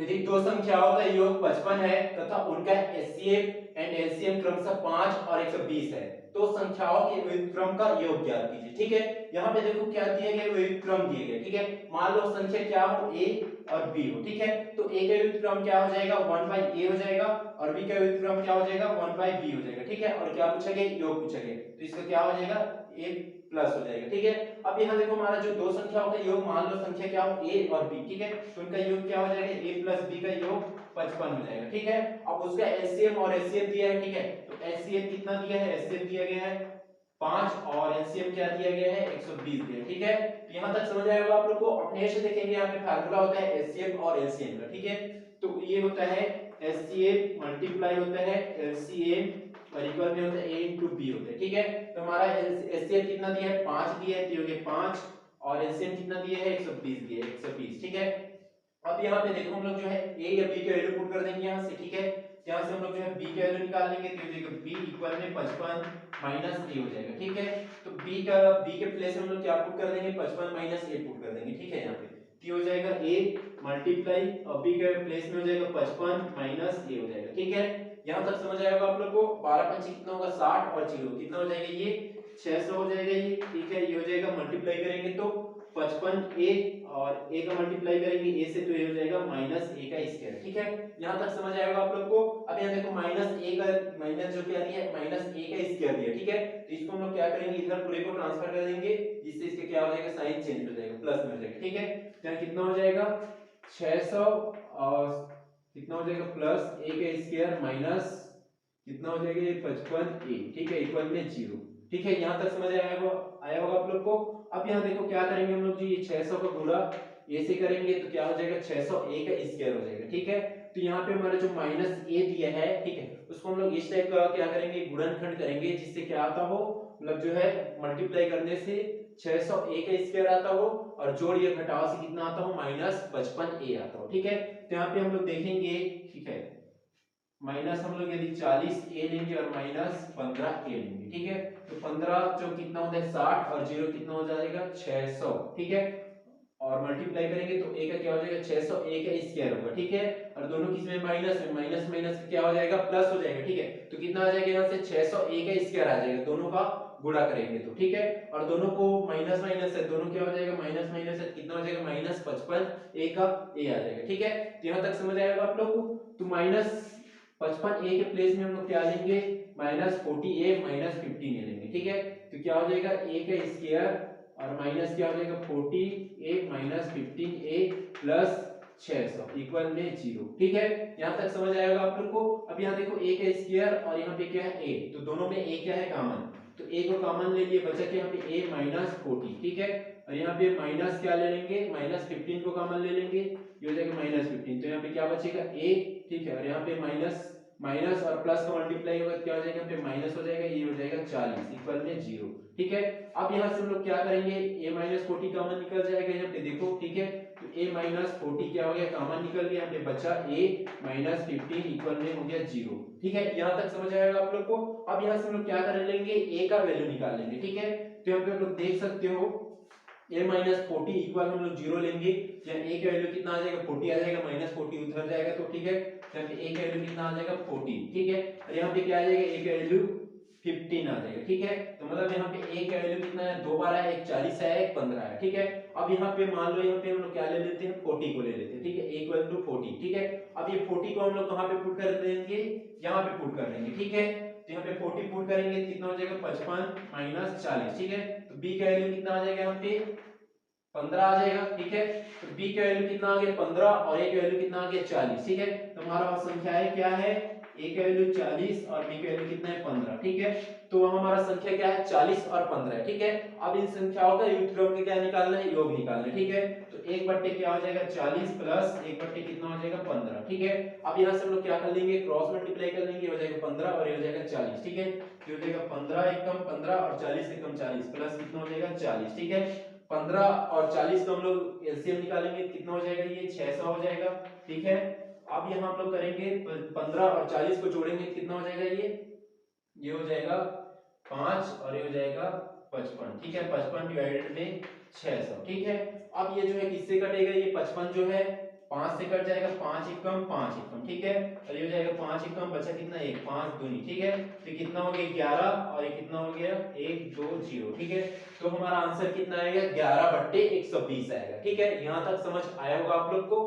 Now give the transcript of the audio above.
यदि दो संख्याओं का योग 55 है तथा उनका एचसीएफ एंड एलसीएम क्रमशः 5 और 120 है तो संख्याओं के व्युत्क्रम का योग ज्ञात कीजिए। ठीक है, यहाँ पे देखो क्या दिए गए, व्युत्क्रम दिए गए। ठीक है, मान लो संख्या क्या हो, a और b हो। ठीक है, तो a का व्युत्क्रम क्या हो जाएगा, 1 बाई a हो जाएगा और b का व्युत्क्रम क्या हो जाएगा, 1 बाई b हो जाएगा। ठीक है, और क्या पूछा गया, योग पूछा गया, तो इसका क्या हो जाएगा, a प्लस हो जाएगा। ठीक है, अब यहाँ देखो हमारा जो दो संख्याओं का योग, मान लो संख्या क्या हो, a और b। ठीक है, तो उनका योग क्या हो जाएगा, a प्लस b का योग 55 हो जाएगा। ठीक है, अब उसका एलसीएम और एचसीएफ दिया है। ठीक है, तो एलसीएम कितना दिया है, एचसीएफ दिया गया है 5 और एलसीएम क्या दिया गया है, 120 दिया है। ठीक है, तो यहाँ तक समझ आएगा आप लोग को। अपने से देखेंगे, यहाँ पे फार्मूला होता है एचसीएफ और एलसीएम का। ठीक है, तो ये होता है एचसीएफ मल्टीप्लाई होता है एलसीएम और इक्वल में होता है a into b होता है। ठीक है, तो हमारा एचसीएफ कितना दिया है, 5 दिया है, तो ये 5 और एलसीएम कितना दिया है, 120 दिया है, 120। ठीक है, अब यहाँ पे देखो हम लोग जो है a या b के वैल्यू पुट कर देंगे यहाँ से। ठीक है, यहाँ से हम लोग जो है b के वैल्यू निकाल लेंगे, तो ये b इक्वल में 55 माइनस a हो जाएगा। ठीक है, तो b के प्लेस में हम लोग क्या पुट कर देंगे, 55 माइनस a पुट कर देंगे। ठीक है, यहाँ पे तो हो जाएगा a मल्टीप्लाई और b के प्लेस में हो जाएगा 55 माइनस a हो जाएगा। ठीक है, यहाँ तक समझ आएगा आप लोग को। 12 पंचे कितना होगा, 60 और 0 कितना हो जाएगा, ये 600 हो जाएगा ये। ठीक है, ये हो जाएगा, मल्टीप्लाई करेंगे तो 55 a और a का मल्टीप्लाई करेंगे a से, तो ये हो जाएगा माइनस a का स्क्वायर। ठीक है, यहाँ तक समझ आएगा आप लोग को। अब यहाँ देखो माइनस a का माइनस जो क्या दिया है, माइनस a का स्क्वायर दिया। ठीक है, तो इसको हम लोग क्या करेंगे, इधर पूरे को ट्रांसफर कर देंगे, जिससे इसका क्या हो जाएगा, साइन चेंज हो जाएगा, प्लस में हो जाएगा। ठीक है, तो यहाँ कितना हो जाएगा 600 और कितना हो जाएगा प्लस a का स्क्वायर माइनस कितना हो जाएगा, ये 55 a। ठीक है, इक्वल में 0। ठीक है, यहाँ तक समझ आया होगा आप लोग को। अब यहाँ देखो क्या करेंगे हम लोग जी, ये 600 का गुणा a से करेंगे तो क्या हो जाएगा, 600 a का स्क्वायर हो जाएगा। ठीक है, तो यहाँ पे हमारा जो माइनस a दिया है, ठीक है, उसको हम लोग इस टाइप का क्या करेंगे, गुणनखंड करेंगे, जिससे क्या आता हो, मतलब जो है मल्टीप्लाई करने से 600 a का स्क्वायर आता हो और जोड़िए घटाव से कितना आता हो, माइनस 55 a आता हो। ठीक है, तो यहाँ पे हम लोग देखेंगे। ठीक है, माइनस हम लोग यदि 40 ए लेंगे और माइनस 15 ए लेंगे। ठीक है, तो 15 जो कितना होता है 60 और 0 कितना हो जाएगा 600। ठीक है, और मल्टीप्लाई करेंगे तो a का क्या हो जाएगा, 600 a का स्क्वायर होगा। ठीक है, और दोनों किस में, माइनस में, माइनस माइनस क्या हो जाएगा, प्लस हो जाएगा। ठीक है, तो कितना आ जाएगा, यहाँ से 600 a का स्क्वायर आ जाएगा, दोनों का गुणा करेंगे तो। ठीक है, और दोनों को माइनस माइनस है, दोनों क्या हो जाएगा, माइनस माइनस है, कितना हो जाएगा, माइनस 55 a का a आ जाएगा। ठीक है, तो यहाँ तक समझ आएगा आप लोग को। तो माइनस 55 a के प्लेस में हम लोग क्या लेंगे, माइनस 40a माइनस 15 लेंगे। ठीक है, तो क्या हो जाएगा a का स्क्वायर और माइनस क्या हो जाएगा 40a minus 15a plus 600 equal में 0। ठीक है, यहाँ तक समझ आएगा आप लोग को। अब यहाँ देखो a का स्क्वायर और यहाँ पे क्या है a, तो दोनों में a क्या है, कॉमन, तो a को कॉमन ले लिए, बचा क्या यहाँ पे a माइनस 40। ठीक है, और यहाँ पे माइनस क्या ले लेंगे, माइनस 15 को कॉमन ले लेंगे, ये हो जाएगा माइनस 15, तो यहाँ पे क्या बचेगा a। ठीक है, और यहाँ पे माइनस माइनस और प्लस का मल्टीप्लाई होगा, क्या हो जाएगा, यहाँ पे माइनस हो जाएगा, ये हो जाएगा 40 इक्वल में 0। ठीक है, अब यहाँ से हम लोग क्या करेंगे, a माइनस 40 कॉमन निकल जाएगा यहाँ पे देखो। ठीक है, तो a माइनस 40 क्या हो गया, कॉमन निकल गया, यहाँ पे बचा a माइनस 15 इक्वल में हो गया 0। ठीक है, यहाँ तक समझ आएगा आप लोग को। अब यहाँ से हम लोग क्या कर लेंगे, a का वैल्यू निकाल लेंगे। ठीक है, तो यहाँ पे आप लोग देख सकते हो a माइनस 40 इक्वल हम लोग 0 लेंगे, यहाँ a का वैल्यू कितना आ जाएगा, 40 आ जाएगा, माइनस 40 उधर जाएगा, तो ठीक है, यहाँ पे a का वैल्यू कितना आ जाएगा 40। ठीक है, और यहाँ पे क्या आ जाएगा, a का वैल्यू 15 आ जाएगा। ठीक है, तो मतलब यहाँ पे a का वैल्यू कितना है, दो बार है, एक 40 है, एक 15 है। ठीक है, अब यहाँ पे मान लो, यहाँ पे हम लोग क्या ले लेते हैं, 40 को ले लेते हैं। ठीक है, इक्वल टू 40। ठीक है, अब ये 40 को हम लोग कहाँ पे पुट कर देंगे, यहाँ पे पुट कर देंगे। ठीक है, तो यहाँ पे 40 पुट करेंगे, कितना हो जाएगा 55 माइनस 40। ठीक है, तो b का वैल्यू कितना आ जाएगा, यहाँ पे 15 आ जाएगा। ठीक है, तो b का वैल्यू कितना आ गया 15 और a का वैल्यू कितना आ गया 40। ठीक है, तो हमारा संख्या है क्या है, a का वैल्यू 40 और b का वैल्यू कितना है 15। ठीक है, तो हमारा संख्या क्या है 40 और 15 है। ठीक है, अब इन संख्याओं का व्युत्क्रम के क्या निकालना है, योग निकालना है। ठीक है, तो एक बट्टे क्या हो जाएगा 40 प्लस एक बट्टे कितना हो जाएगा 15। ठीक है, अब यहाँ से हम लोग क्या कर लेंगे, क्रॉस मल्टीप्लाई कर लेंगे, हो जाएगा 15 और ये हो जाएगा 40। ठीक है, तो हो जाएगा 15 एकम 15 और 40 एकम 40 प्लस कितना हो जाएगा 40। ठीक है, 15 और 40 का हम लोग एलसीएम निकालेंगे, कितना हो जाएगा, ये 600 हो जाएगा। ठीक है, अब यहाँ हम लोग करेंगे 15 और 40 को जोड़ेंगे, कितना हो जाएगा, ये हो जाएगा 5 और ये हो जाएगा 55। ठीक है, 55 डिवाइडेड में 600। ठीक है, अब ये जो है किससे कटेगा, ये 55 जो है 5 से कट जाएगा, 5 एकम 5 एकम, ठीक है। और ये हो जाएगा 5 एकम, बचा कितना, 1, 5 दूनी, ठीक है। तो कितना हो गया 11 और ये कितना हो गया 1 2 0, ठीक है। तो हमारा आंसर कितना आएगा 11/120 आएगा, ठीक है। यहां तक समझ आया होगा आप लोग को।